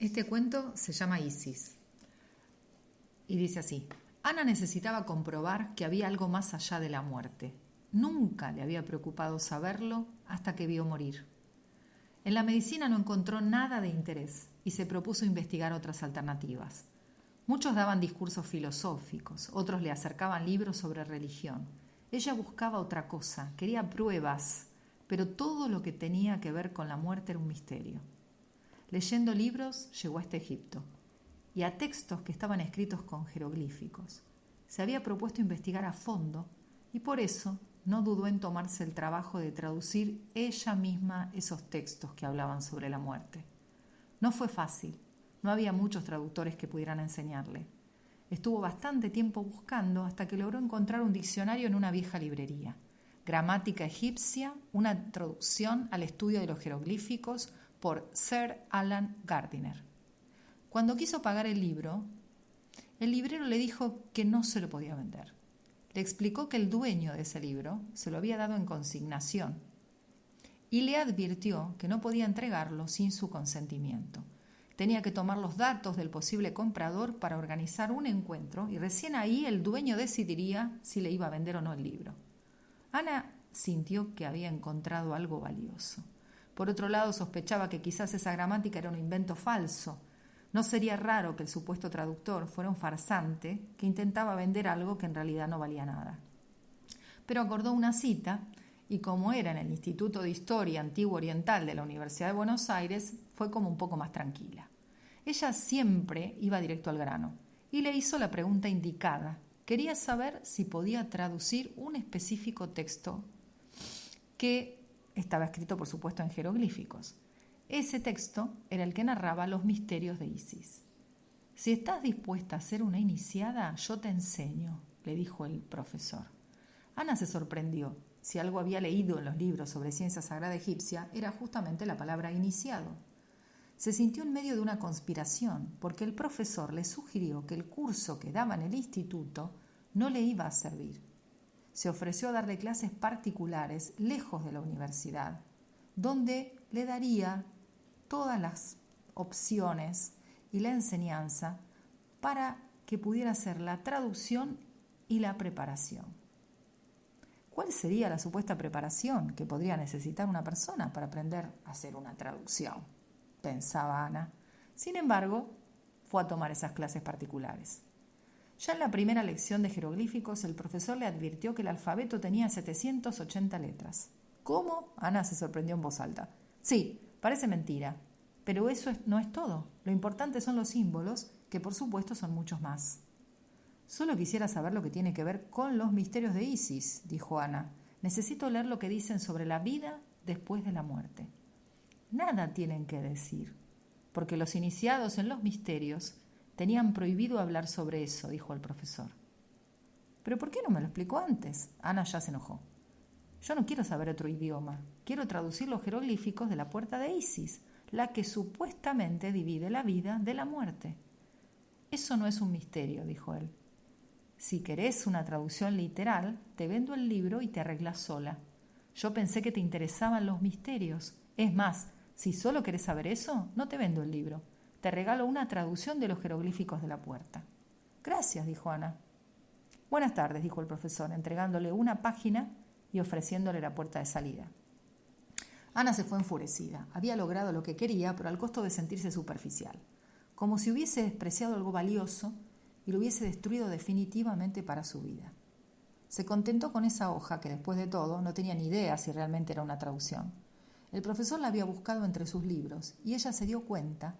Este cuento se llama Isis y dice así: Ana necesitaba comprobar que había algo más allá de la muerte. Nunca le había preocupado saberlo hasta que vio morir. En la medicina no encontró nada de interés y se propuso investigar otras alternativas. Muchos daban discursos filosóficos, otros le acercaban libros sobre religión. Ella buscaba otra cosa, quería pruebas, pero todo lo que tenía que ver con la muerte era un misterio. Leyendo libros, llegó hasta Egipto y a textos que estaban escritos con jeroglíficos. Se había propuesto investigar a fondo y por eso no dudó en tomarse el trabajo de traducir ella misma esos textos que hablaban sobre la muerte. No fue fácil, no había muchos traductores que pudieran enseñarle. Estuvo bastante tiempo buscando hasta que logró encontrar un diccionario en una vieja librería. Gramática egipcia, una traducción al estudio de los jeroglíficos por Sir Alan Gardiner. Cuando quiso pagar el libro, el librero le dijo que no se lo podía vender. Le explicó que el dueño de ese libro se lo había dado en consignación y le advirtió que no podía entregarlo sin su consentimiento. Tenía que tomar los datos del posible comprador para organizar un encuentro y recién ahí el dueño decidiría si le iba a vender o no el libro. Ana sintió que había encontrado algo valioso. Por otro lado, sospechaba que quizás esa gramática era un invento falso. No sería raro que el supuesto traductor fuera un farsante que intentaba vender algo que en realidad no valía nada. Pero acordó una cita y como era en el Instituto de Historia Antiguo Oriental de la Universidad de Buenos Aires, fue como un poco más tranquila. Ella siempre iba directo al grano y le hizo la pregunta indicada. Quería saber si podía traducir un específico texto que estaba escrito, por supuesto, en jeroglíficos. Ese texto era el que narraba los misterios de Isis. Si estás dispuesta a ser una iniciada, yo te enseño, le dijo el profesor. Ana se sorprendió. Si algo había leído en los libros sobre ciencia sagrada egipcia, era justamente la palabra iniciado. Se sintió en medio de una conspiración, porque el profesor le sugirió que el curso que daba en el instituto no le iba a servir. Se ofreció a darle clases particulares lejos de la universidad, donde le daría todas las opciones y la enseñanza para que pudiera hacer la traducción y la preparación. ¿Cuál sería la supuesta preparación que podría necesitar una persona para aprender a hacer una traducción?, pensaba Ana. Sin embargo, fue a tomar esas clases particulares. Ya en la primera lección de jeroglíficos, el profesor le advirtió que el alfabeto tenía 780 letras. ¿Cómo? Ana se sorprendió en voz alta. Sí, parece mentira, pero eso no es todo. Lo importante son los símbolos, que por supuesto son muchos más. Solo quisiera saber lo que tiene que ver con los misterios de Isis, dijo Ana. Necesito leer lo que dicen sobre la vida después de la muerte. Nada tienen que decir, porque los iniciados en los misterios tenían prohibido hablar sobre eso, dijo el profesor. ¿Pero por qué no me lo explicó antes? Ana ya se enojó. Yo no quiero saber otro idioma. Quiero traducir los jeroglíficos de la puerta de Isis, la que supuestamente divide la vida de la muerte. Eso no es un misterio, dijo él. Si querés una traducción literal, te vendo el libro y te arreglas sola. Yo pensé que te interesaban los misterios. Es más, si solo querés saber eso, no te vendo el libro. Te regalo una traducción de los jeroglíficos de la puerta. Gracias, dijo Ana. Buenas tardes, dijo el profesor, entregándole una página y ofreciéndole la puerta de salida. Ana se fue enfurecida. Había logrado lo que quería, pero al costo de sentirse superficial. Como si hubiese despreciado algo valioso y lo hubiese destruido definitivamente para su vida. Se contentó con esa hoja que, después de todo, no tenía ni idea si realmente era una traducción. El profesor la había buscado entre sus libros y ella se dio cuenta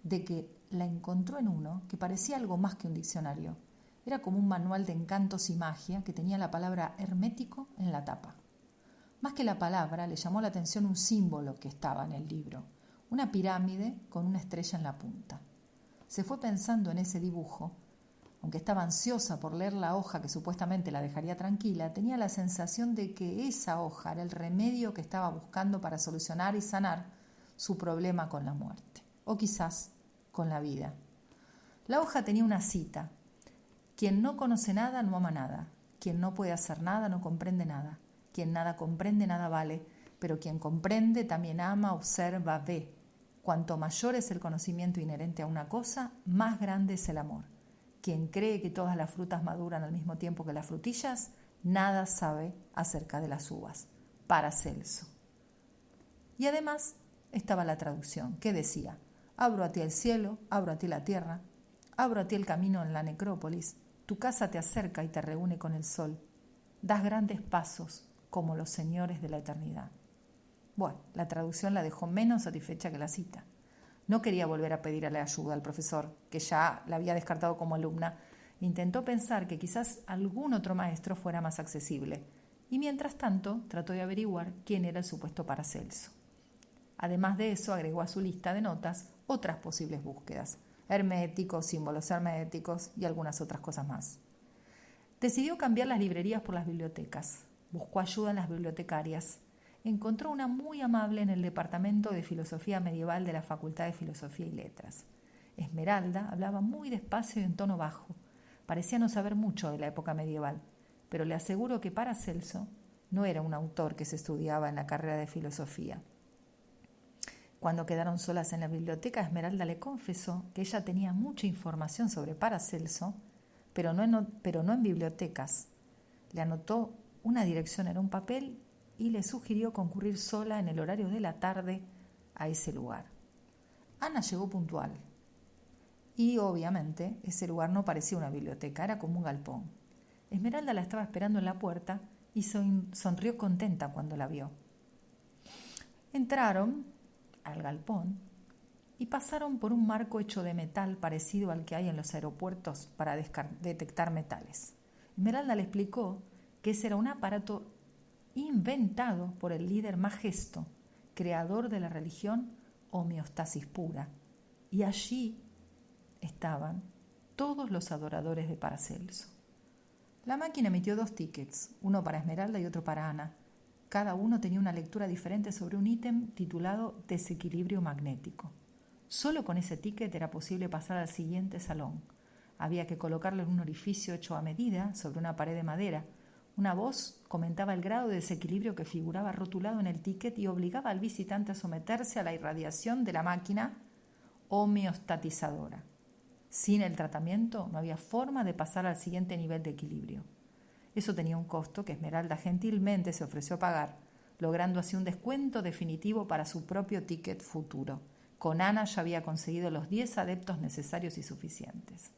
de que la encontró en uno que parecía algo más que un diccionario. Era como un manual de encantos y magia que tenía la palabra hermético en la tapa. Más que la palabra, le llamó la atención un símbolo que estaba en el libro, una pirámide con una estrella en la punta. Se fue pensando en ese dibujo. Aunque estaba ansiosa por leer la hoja que supuestamente la dejaría tranquila, tenía la sensación de que esa hoja era el remedio que estaba buscando para solucionar y sanar su problema con la muerte, o quizás con la vida. La hoja tenía una cita: quien no conoce nada no ama nada, quien no puede hacer nada no comprende nada, quien nada comprende nada vale, pero quien comprende también ama, observa, ve. Cuanto mayor es el conocimiento inherente a una cosa, más grande es el amor. Quien cree que todas las frutas maduran al mismo tiempo que las frutillas, nada sabe acerca de las uvas. Paracelso. Y además estaba la traducción, que decía: abro a ti el cielo, abro a ti la tierra, abro a ti el camino en la necrópolis, tu casa te acerca y te reúne con el sol, das grandes pasos como los señores de la eternidad. Bueno, la traducción la dejó menos satisfecha que la cita. No quería volver a pedirle ayuda al profesor, que ya la había descartado como alumna. Intentó pensar que quizás algún otro maestro fuera más accesible, y mientras tanto trató de averiguar quién era el supuesto Paracelso. Además de eso, agregó a su lista de notas otras posibles búsquedas: herméticos, símbolos herméticos y algunas otras cosas más. Decidió cambiar las librerías por las bibliotecas. Buscó ayuda en las bibliotecarias. Encontró una muy amable en el Departamento de Filosofía Medieval de la Facultad de Filosofía y Letras. Esmeralda hablaba muy despacio y en tono bajo. Parecía no saber mucho de la época medieval, pero le aseguro que Paracelso no era un autor que se estudiaba en la carrera de filosofía. Cuando quedaron solas en la biblioteca, Esmeralda le confesó que ella tenía mucha información sobre Paracelso, pero no en bibliotecas. Le anotó una dirección en un papel y le sugirió concurrir sola en el horario de la tarde a ese lugar. Ana llegó puntual y, obviamente, ese lugar no parecía una biblioteca, era como un galpón. Esmeralda la estaba esperando en la puerta y sonrió contenta cuando la vio. Entraron al galpón y pasaron por un marco hecho de metal parecido al que hay en los aeropuertos para detectar metales. Esmeralda le explicó que ese era un aparato inventado por el líder Magisto, creador de la religión homeostasis pura, y allí estaban todos los adoradores de Paracelso. La máquina emitió 2 tickets, uno para Esmeralda y otro para Ana. Cada uno tenía una lectura diferente sobre un ítem titulado desequilibrio magnético. Solo con ese ticket era posible pasar al siguiente salón. Había que colocarlo en un orificio hecho a medida sobre una pared de madera. Una voz comentaba el grado de desequilibrio que figuraba rotulado en el ticket y obligaba al visitante a someterse a la irradiación de la máquina homeostatizadora. Sin el tratamiento no había forma de pasar al siguiente nivel de equilibrio. Eso tenía un costo que Esmeralda gentilmente se ofreció a pagar, logrando así un descuento definitivo para su propio ticket futuro. Con Ana ya había conseguido los 10 adeptos necesarios y suficientes.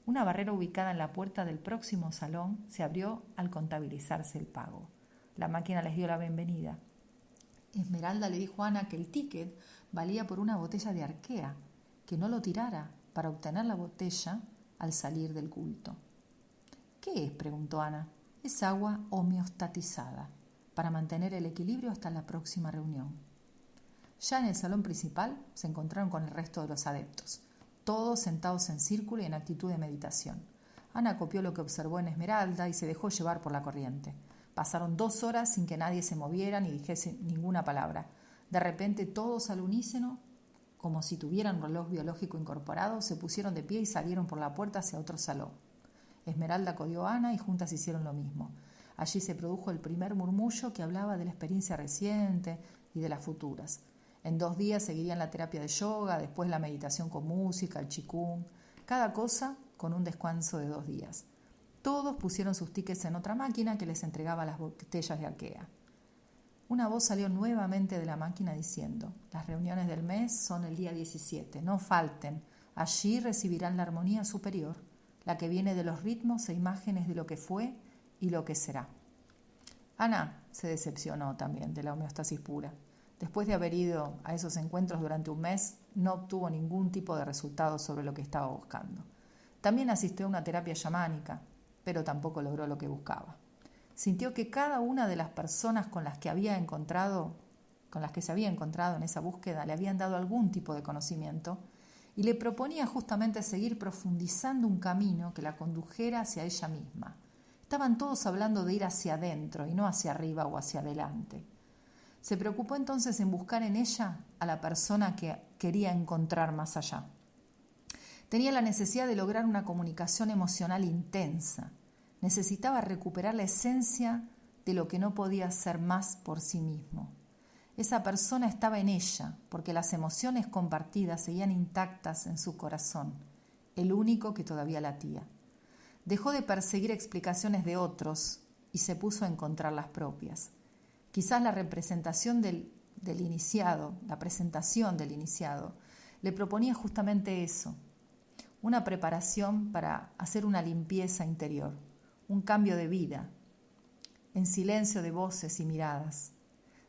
Una barrera ubicada en la puerta del próximo salón se abrió al contabilizarse el pago. La máquina les dio la bienvenida. Esmeralda le dijo a Ana que el ticket valía por una botella de arquea, que no lo tirara para obtener la botella al salir del culto. ¿Qué es?, preguntó Ana. Es agua homeostatizada, para mantener el equilibrio hasta la próxima reunión. Ya en el salón principal se encontraron con el resto de los adeptos, todos sentados en círculo y en actitud de meditación. Ana copió lo que observó en Esmeralda y se dejó llevar por la corriente. Pasaron 2 horas sin que nadie se moviera ni dijese ninguna palabra. De repente todos al unísono, como si tuvieran reloj biológico incorporado, se pusieron de pie y salieron por la puerta hacia otro salón. Esmeralda codió a Ana y juntas hicieron lo mismo. Allí se produjo el primer murmullo que hablaba de la experiencia reciente y de las futuras. En 2 días seguirían la terapia de yoga, después la meditación con música, el qigong, cada cosa con un descanso de 2 días. Todos pusieron sus tickets en otra máquina que les entregaba las botellas de arquea. Una voz salió nuevamente de la máquina diciendo: las reuniones del mes son el día 17, no falten, allí recibirán la armonía superior, la que viene de los ritmos e imágenes de lo que fue y lo que será. Ana se decepcionó también de la homeostasis pura. Después de haber ido a esos encuentros durante un mes, no obtuvo ningún tipo de resultado sobre lo que estaba buscando. También asistió a una terapia chamánica, pero tampoco logró lo que buscaba. Sintió que cada una de las personas con las que se había encontrado en esa búsqueda le habían dado algún tipo de conocimiento y le proponía justamente seguir profundizando un camino que la condujera hacia ella misma. Estaban todos hablando de ir hacia adentro y no hacia arriba o hacia adelante. Se preocupó entonces en buscar en ella a la persona que quería encontrar más allá. Tenía la necesidad de lograr una comunicación emocional intensa. Necesitaba recuperar la esencia de lo que no podía ser más por sí mismo. Esa persona estaba en ella, porque las emociones compartidas seguían intactas en su corazón, el único que todavía latía. Dejó de perseguir explicaciones de otros y se puso a encontrar las propias. Quizás la presentación del iniciado, le proponía justamente eso, una preparación para hacer una limpieza interior, un cambio de vida, en silencio de voces y miradas.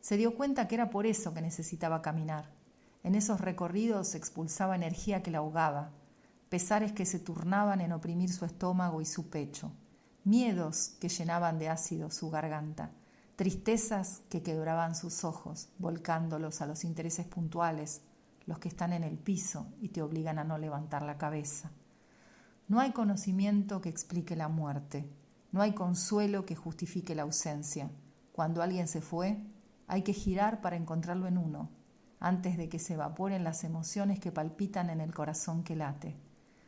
Se dio cuenta que era por eso que necesitaba caminar. En esos recorridos expulsaba energía que la ahogaba, pesares que se turnaban en oprimir su estómago y su pecho, miedos que llenaban de ácido su garganta, tristezas que quebraban sus ojos, volcándolos a los intereses puntuales, los que están en el piso y te obligan a no levantar la cabeza. No hay conocimiento que explique la muerte, no hay consuelo que justifique la ausencia. Cuando alguien se fue, hay que girar para encontrarlo en uno, antes de que se evaporen las emociones que palpitan en el corazón que late.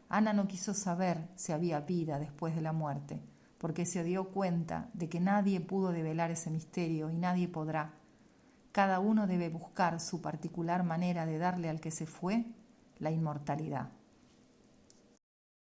Ana no quiso saber si había vida después de la muerte, porque se dio cuenta de que nadie pudo develar ese misterio y nadie podrá. Cada uno debe buscar su particular manera de darle al que se fue la inmortalidad.